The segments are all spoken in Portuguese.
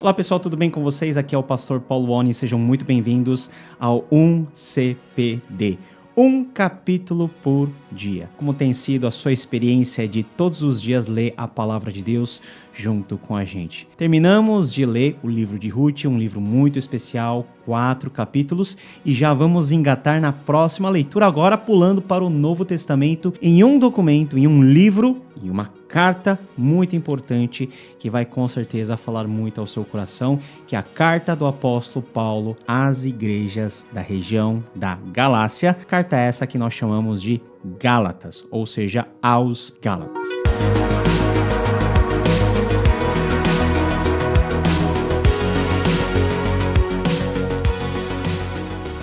Olá pessoal, tudo bem com vocês? Aqui é o pastor Paulo Oni, sejam muito bem-vindos ao 1CPD, um capítulo por dia. Como tem sido a sua experiência de todos os dias ler a palavra de Deus junto com a gente? Terminamos de ler o livro de Ruth, um livro muito especial, 4 capítulos, e já vamos engatar na próxima leitura, agora pulando para o Novo Testamento, em um documento, em um livro, em uma carta muito importante, que vai com certeza falar muito ao seu coração, que é a carta do apóstolo Paulo às igrejas da região da Galácia, carta essa que nós chamamos de Gálatas, ou seja, aos Gálatas.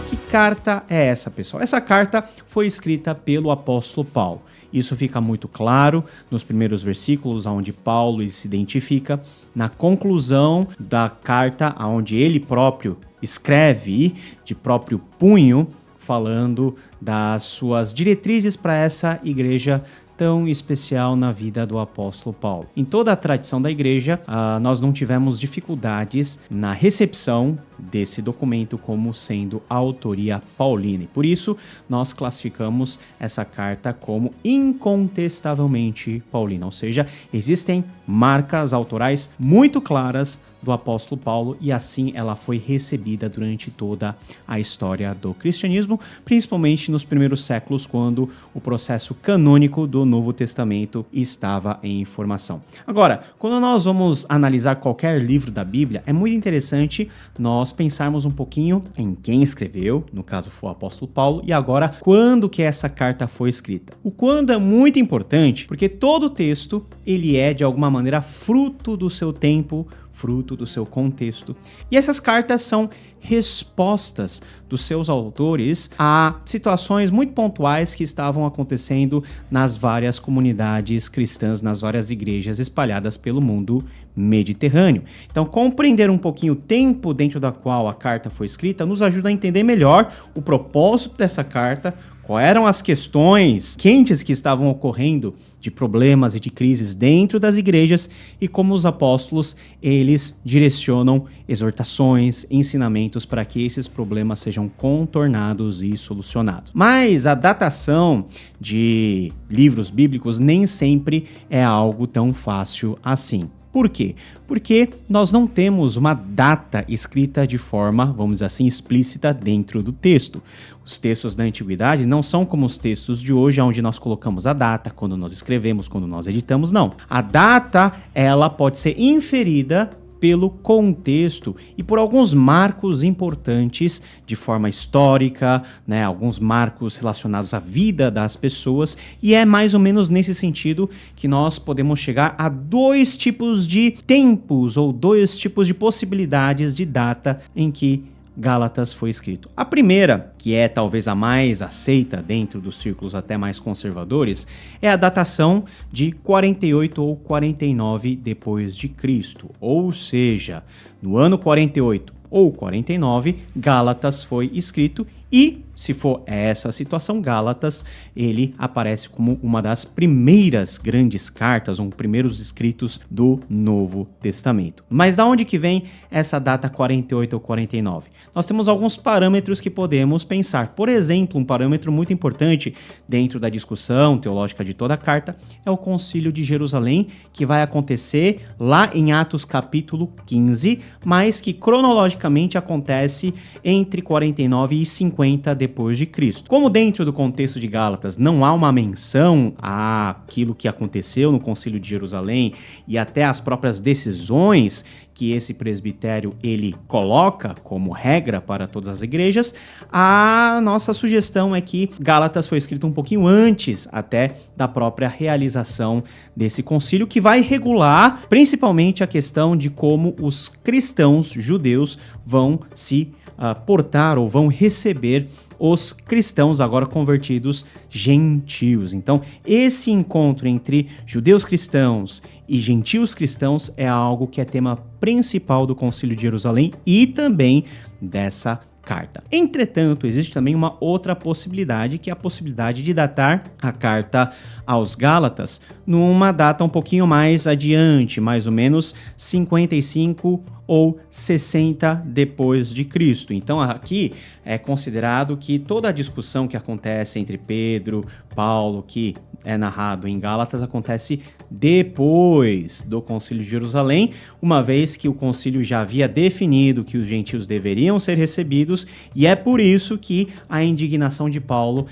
Que carta é essa, pessoal? Essa carta foi escrita pelo apóstolo Paulo. Isso fica muito claro nos primeiros versículos, onde Paulo ele se identifica. Na conclusão da carta, onde ele próprio escreve de próprio punho, falando das suas diretrizes para essa igreja tão especial na vida do apóstolo Paulo. Em toda a tradição da igreja, nós não tivemos dificuldades na recepção desse documento como sendo a autoria paulina. E por isso, nós classificamos essa carta como incontestavelmente paulina, ou seja, existem marcas autorais muito claras do apóstolo Paulo e assim ela foi recebida durante toda a história do cristianismo, principalmente nos primeiros séculos, quando o processo canônico do Novo Testamento estava em formação. Agora, quando nós vamos analisar qualquer livro da Bíblia, é muito interessante nós pensarmos um pouquinho em quem escreveu, no caso foi o apóstolo Paulo, e agora quando que essa carta foi escrita. O quando é muito importante, porque todo texto ele é de alguma maneira fruto do seu tempo, fruto do seu contexto. E essas cartas são respostas dos seus autores a situações muito pontuais que estavam acontecendo nas várias comunidades cristãs, nas várias igrejas espalhadas pelo mundo mediterrâneo. Então, compreender um pouquinho o tempo dentro da qual a carta foi escrita nos ajuda a entender melhor o propósito dessa carta, quais eram as questões quentes que estavam ocorrendo de problemas e de crises dentro das igrejas e como os apóstolos, eles direcionam exortações, ensinamentos para que esses problemas sejam contornados e solucionados. Mas a datação de livros bíblicos nem sempre é algo tão fácil assim. Por quê? Porque nós não temos uma data escrita de forma, vamos dizer assim, explícita dentro do texto. Os textos da antiguidade não são como os textos de hoje, onde nós colocamos a data, quando nós escrevemos, quando nós editamos, não. A data, ela pode ser inferida pelo contexto e por alguns marcos importantes de forma histórica, né, alguns marcos relacionados à vida das pessoas, e é mais ou menos nesse sentido que nós podemos chegar a dois tipos de tempos ou dois tipos de possibilidades de data em que Gálatas foi escrito. A primeira, que é talvez a mais aceita dentro dos círculos até mais conservadores, é a datação de 48 ou 49 depois de Cristo. Ou seja, no ano 48 ou 49, Gálatas foi escrito e, se for essa situação, Gálatas, ele aparece como uma das primeiras grandes cartas, ou primeiros escritos do Novo Testamento. Mas da onde que vem essa data 48 ou 49? Nós temos alguns parâmetros que podemos pensar. Por exemplo, um parâmetro muito importante dentro da discussão teológica de toda a carta é o Concílio de Jerusalém, que vai acontecer lá em Atos capítulo 15, mas que cronologicamente acontece entre 49 e 50 depois de Cristo. Como dentro do contexto de Gálatas não há uma menção àquilo que aconteceu no Concílio de Jerusalém e até as próprias decisões que esse presbitério ele coloca como regra para todas as igrejas, a nossa sugestão é que Gálatas foi escrito um pouquinho antes até da própria realização desse concílio, que vai regular principalmente a questão de como os cristãos judeus vão se portar ou vão receber os cristãos agora convertidos gentios. Então, esse encontro entre judeus cristãos e gentios cristãos é algo que é tema principal do Concílio de Jerusalém e também dessa carta. Entretanto, existe também uma outra possibilidade, que é a possibilidade de datar a carta aos Gálatas numa data um pouquinho mais adiante, mais ou menos 55 ou 60 depois de Cristo. Então aqui é considerado que toda a discussão que acontece entre Pedro, Paulo, que é narrado em Gálatas, acontece depois do Concílio de Jerusalém, uma vez que o concílio já havia definido que os gentios deveriam ser recebidos, e é por isso que a indignação de Paulo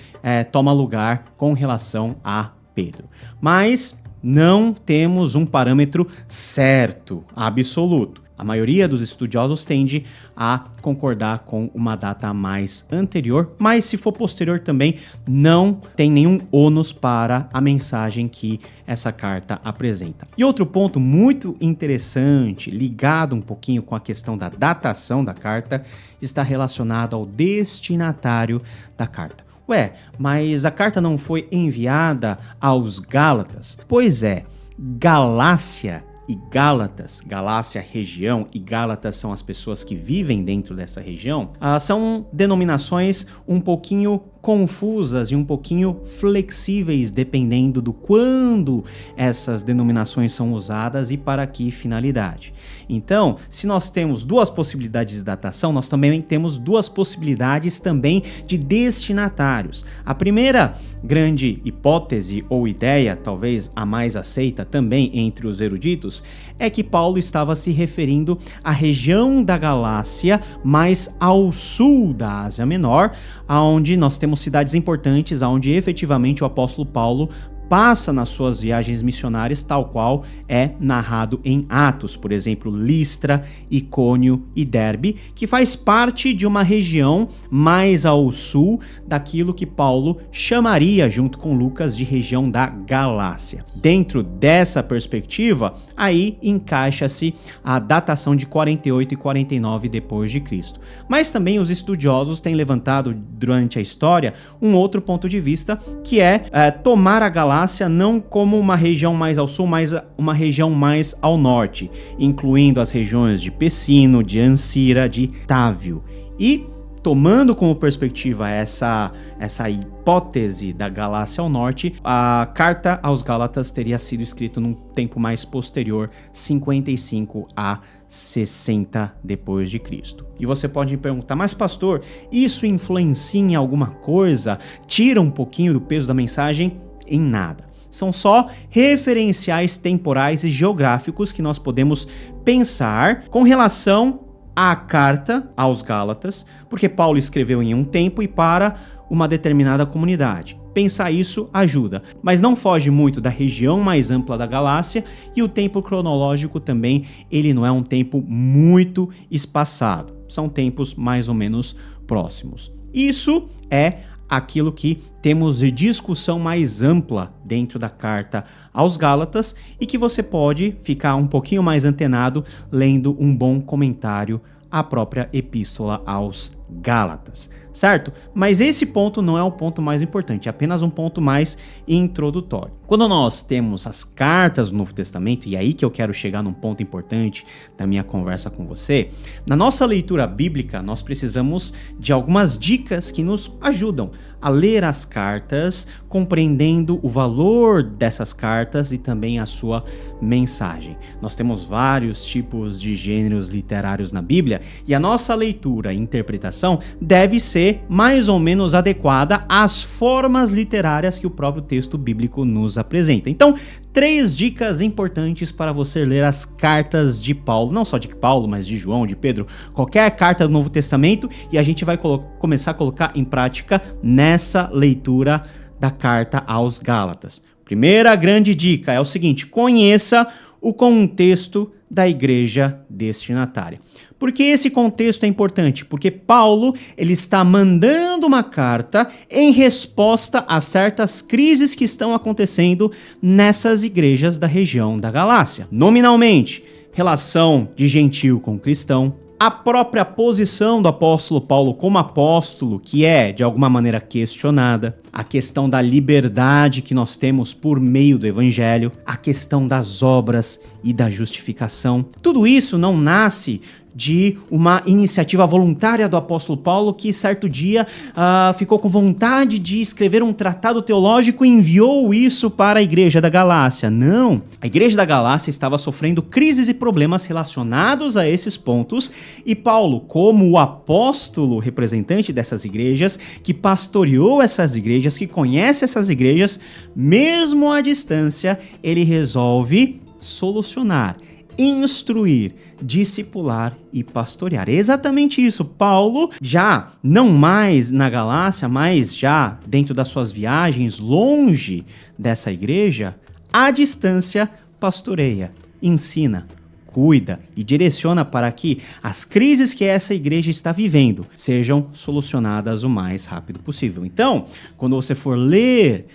toma lugar com relação a Pedro. Mas não temos um parâmetro certo, absoluto. A maioria dos estudiosos tende a concordar com uma data mais anterior, mas se for posterior também não tem nenhum ônus para a mensagem que essa carta apresenta. E outro ponto muito interessante, ligado um pouquinho com a questão da datação da carta, está relacionado ao destinatário da carta. Ué, mas a carta não foi enviada aos Gálatas? Pois é, Galácia e Gálatas, Galácia região e Gálatas são as pessoas que vivem dentro dessa região, são denominações um pouquinho confusas e um pouquinho flexíveis, dependendo do quando essas denominações são usadas e para que finalidade. Então, se nós temos duas possibilidades de datação, nós também temos duas possibilidades também de destinatários. A primeira grande hipótese ou ideia, talvez a mais aceita também entre os eruditos, é que Paulo estava se referindo à região da Galácia mais ao sul da Ásia Menor, onde nós temos cidades importantes, onde efetivamente o apóstolo Paulo passa nas suas viagens missionárias, tal qual é narrado em Atos, por exemplo, Listra, Icônio e Derbe, que faz parte de uma região mais ao sul daquilo que Paulo chamaria, junto com Lucas, de região da Galácia. Dentro dessa perspectiva, aí encaixa-se a datação de 48 e 49 depois de Cristo. Mas também os estudiosos têm levantado durante a história um outro ponto de vista, que é tomar a Galácia não como uma região mais ao sul, mas uma região mais ao norte, incluindo as regiões de Pessino, de Ancira, de Távio. E tomando como perspectiva essa hipótese da Galácia ao norte, a carta aos Gálatas teria sido escrita num tempo mais posterior, 55 a 60 depois de Cristo. E você pode me perguntar, mas pastor, isso influencia em alguma coisa? Tira um pouquinho do peso da mensagem? Em nada. São só referenciais temporais e geográficos que nós podemos pensar com relação à carta aos Gálatas, porque Paulo escreveu em um tempo e para uma determinada comunidade. Pensar isso ajuda, mas não foge muito da região mais ampla da Galácia, e o tempo cronológico também, ele não é um tempo muito espaçado. São tempos mais ou menos próximos. Isso é aquilo que temos de discussão mais ampla dentro da carta aos Gálatas e que você pode ficar um pouquinho mais antenado lendo um bom comentário à própria epístola aos Gálatas, certo? Mas esse ponto não é o ponto mais importante, é apenas um ponto mais introdutório. Quando nós temos as cartas do Novo Testamento, e é aí que eu quero chegar num ponto importante da minha conversa com você, na nossa leitura bíblica nós precisamos de algumas dicas que nos ajudam a ler as cartas, compreendendo o valor dessas cartas e também a sua mensagem. Nós temos vários tipos de gêneros literários na Bíblia e a nossa leitura e interpretação deve ser mais ou menos adequada às formas literárias que o próprio texto bíblico nos apresenta. Então, 3 dicas importantes para você ler as cartas de Paulo, não só de Paulo, mas de João, de Pedro, qualquer carta do Novo Testamento, e a gente vai começar a colocar em prática nessa leitura da carta aos Gálatas. Primeira grande dica é o seguinte: conheça o contexto da igreja destinatária. Por que esse contexto é importante? Porque Paulo ele está mandando uma carta em resposta a certas crises que estão acontecendo nessas igrejas da região da Galácia. Nominalmente, relação de gentio com cristão, a própria posição do apóstolo Paulo como apóstolo, que é de alguma maneira questionada, a questão da liberdade que nós temos por meio do evangelho, a questão das obras e da justificação. Tudo isso não nasce de uma iniciativa voluntária do apóstolo Paulo, que certo dia ficou com vontade de escrever um tratado teológico e enviou isso para a igreja da Galácia. Não, a igreja da Galácia estava sofrendo crises e problemas relacionados a esses pontos, e Paulo, como o apóstolo representante dessas igrejas, que pastoreou essas igrejas, que conhece essas igrejas, mesmo à distância, ele resolve solucionar, instruir, discipular e pastorear. É exatamente isso. Paulo, já não mais na Galácia, mas já dentro das suas viagens, longe dessa igreja, à distância, pastoreia, ensina, cuida e direciona para que as crises que essa igreja está vivendo sejam solucionadas o mais rápido possível. Então, quando você for ler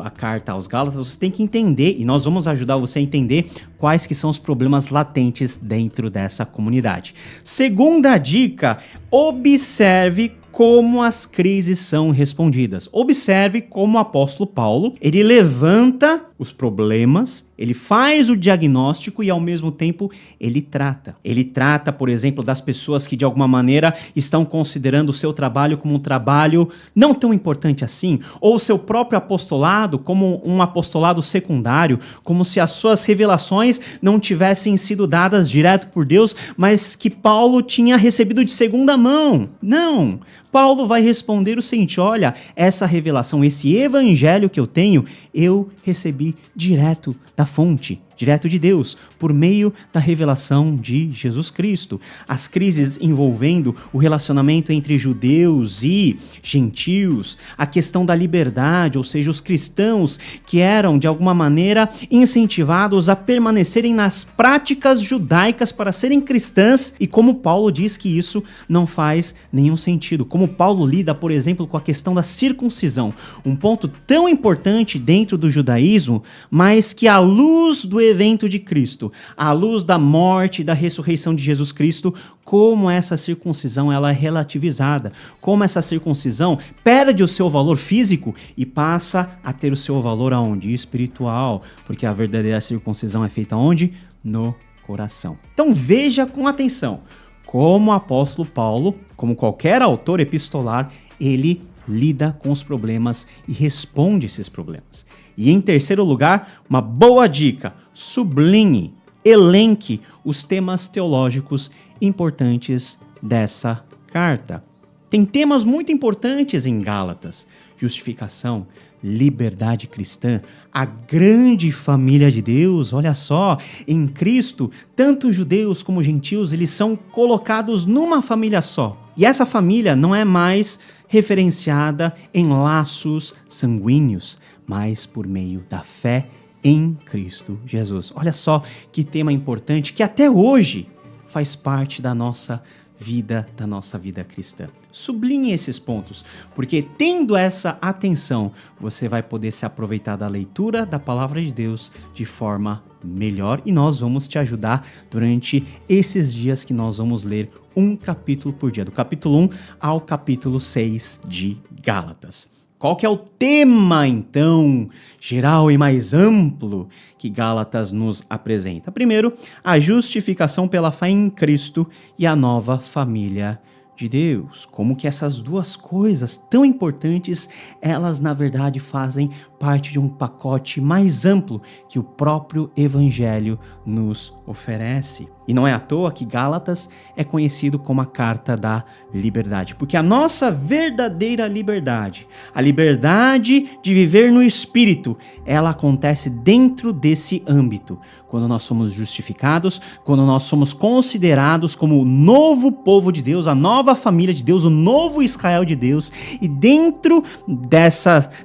a carta aos Gálatas, você tem que entender, e nós vamos ajudar você a entender quais que são os problemas latentes dentro dessa comunidade. Segunda dica, observe como as crises são respondidas. Observe como o apóstolo Paulo, ele levanta os problemas, ele faz o diagnóstico e ao mesmo tempo ele trata. Ele trata, por exemplo, das pessoas que de alguma maneira estão considerando o seu trabalho como um trabalho não tão importante assim, ou o seu próprio apostolado como um apostolado secundário, como se as suas revelações não tivessem sido dadas direto por Deus, mas que Paulo tinha recebido de segunda mão. Não! Paulo vai responder o seguinte: olha, essa revelação, esse evangelho que eu tenho, eu recebi direto da fonte, direto de Deus, por meio da revelação de Jesus Cristo. As crises envolvendo o relacionamento entre judeus e gentios, a questão da liberdade, ou seja, os cristãos que eram, de alguma maneira, incentivados a permanecerem nas práticas judaicas para serem cristãs, e como Paulo diz que isso não faz nenhum sentido. Como Paulo lida, por exemplo, com a questão da circuncisão, um ponto tão importante dentro do judaísmo, mas que à luz do evento de Cristo, à luz da morte e da ressurreição de Jesus Cristo, como essa circuncisão ela é relativizada, como essa circuncisão perde o seu valor físico e passa a ter o seu valor aonde? Espiritual, porque a verdadeira circuncisão é feita onde? No coração. Então veja com atenção como o apóstolo Paulo, como qualquer autor epistolar, ele lida com os problemas e responde esses problemas. E em terceiro lugar, uma boa dica: sublinhe, elenque os temas teológicos importantes dessa carta. Tem temas muito importantes em Gálatas: justificação, liberdade cristã, a grande família de Deus. Olha só, em Cristo, tanto judeus como gentios, eles são colocados numa família só. E essa família não é mais referenciada em laços sanguíneos, mas por meio da fé em Cristo Jesus. Olha só que tema importante que até hoje faz parte da nossa vida cristã. Sublinhe esses pontos, porque tendo essa atenção, você vai poder se aproveitar da leitura da palavra de Deus de forma melhor, e nós vamos te ajudar durante esses dias que nós vamos ler um capítulo por dia, do capítulo 1 ao capítulo 6 de Gálatas. Qual que é o tema, então, geral e mais amplo que Gálatas nos apresenta? Primeiro, a justificação pela fé em Cristo e a nova família de Deus. Como que essas duas coisas tão importantes, elas na verdade fazem parte de um pacote mais amplo que o próprio Evangelho nos oferece. E não é à toa que Gálatas é conhecido como a carta da liberdade, porque a nossa verdadeira liberdade, a liberdade de viver no Espírito, ela acontece dentro desse âmbito, quando nós somos justificados, quando nós somos considerados como o novo povo de Deus, a nova família de Deus, o novo Israel de Deus, e dentro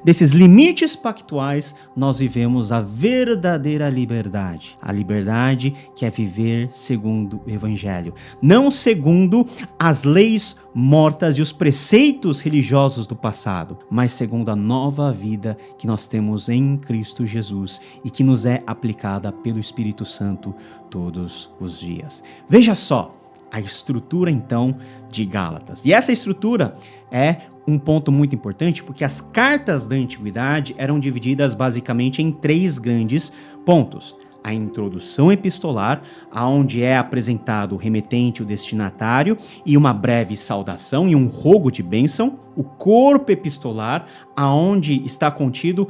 desses limites pactuais, nós vivemos a verdadeira liberdade, a liberdade que é viver segundo o Evangelho, não segundo as leis mortas e os preceitos religiosos do passado, mas segundo a nova vida que nós temos em Cristo Jesus e que nos é aplicada pelo Espírito Santo todos os dias. Veja só a estrutura então de Gálatas. E essa estrutura é um ponto muito importante, porque as cartas da antiguidade eram divididas basicamente em 3 grandes pontos: a introdução epistolar, onde é apresentado o remetente, o destinatário, e uma breve saudação e um rogo de bênção. O corpo epistolar, aonde está contido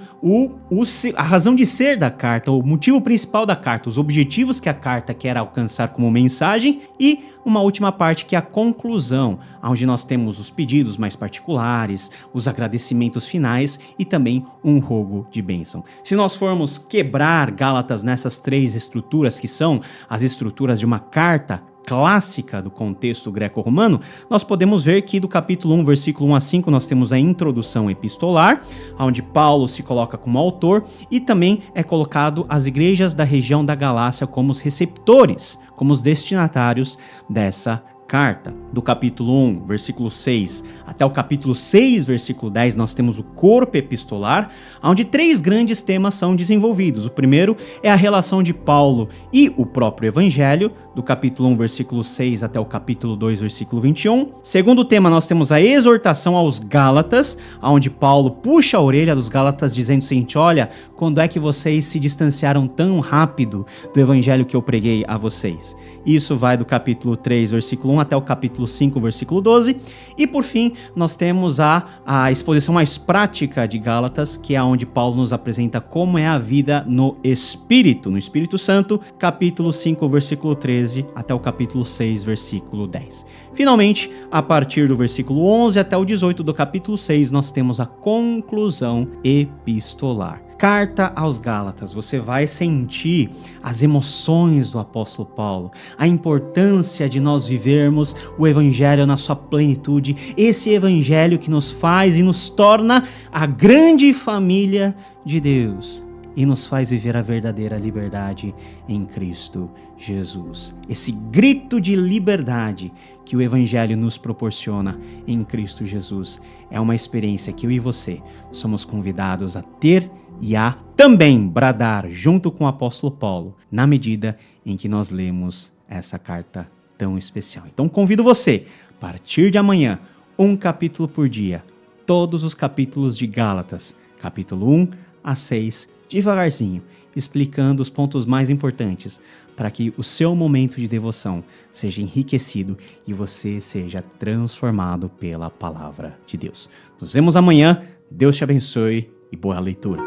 a razão de ser da carta, o motivo principal da carta, os objetivos que a carta quer alcançar como mensagem, e uma última parte que é a conclusão, onde nós temos os pedidos mais particulares, os agradecimentos finais e também um rogo de bênção. Se nós formos quebrar Gálatas nessas três estruturas, que são as estruturas de uma carta clássica do contexto greco-romano, nós podemos ver que do capítulo 1, versículo 1 a 5, nós temos a introdução epistolar, onde Paulo se coloca como autor, e também é colocado as igrejas da região da Galácia como os receptores, como os destinatários dessa carta. Do capítulo 1, versículo 6, até o capítulo 6, versículo 10, nós temos o corpo epistolar, onde três grandes temas são desenvolvidos. O primeiro é a relação de Paulo e o próprio evangelho, do capítulo 1, versículo 6 até o capítulo 2, versículo 21. Segundo tema, nós temos a exortação aos Gálatas, onde Paulo puxa a orelha dos Gálatas dizendo o seguinte: olha, quando é que vocês se distanciaram tão rápido do evangelho que eu preguei a vocês? Isso vai do capítulo 3, versículo 1 até o capítulo 5, versículo 12. E por fim, nós temos a exposição mais prática de Gálatas, que é onde Paulo nos apresenta como é a vida no Espírito Santo, capítulo 5, versículo 13 até o capítulo 6, versículo 10. Finalmente, a partir do versículo 11 até o 18 do capítulo 6, nós temos a conclusão epistolar. Carta aos Gálatas, você vai sentir as emoções do apóstolo Paulo, a importância de nós vivermos o evangelho na sua plenitude, esse evangelho que nos faz e nos torna a grande família de Deus e nos faz viver a verdadeira liberdade em Cristo Jesus. Esse grito de liberdade que o evangelho nos proporciona em Cristo Jesus é uma experiência que eu e você somos convidados a ter e a também bradar junto com o apóstolo Paulo, na medida em que nós lemos essa carta tão especial. Então convido você, a partir de amanhã, um capítulo por dia, todos os capítulos de Gálatas, capítulo 1 a 6, devagarzinho, explicando os pontos mais importantes, para que o seu momento de devoção seja enriquecido e você seja transformado pela palavra de Deus. Nos vemos amanhã, Deus te abençoe e boa leitura.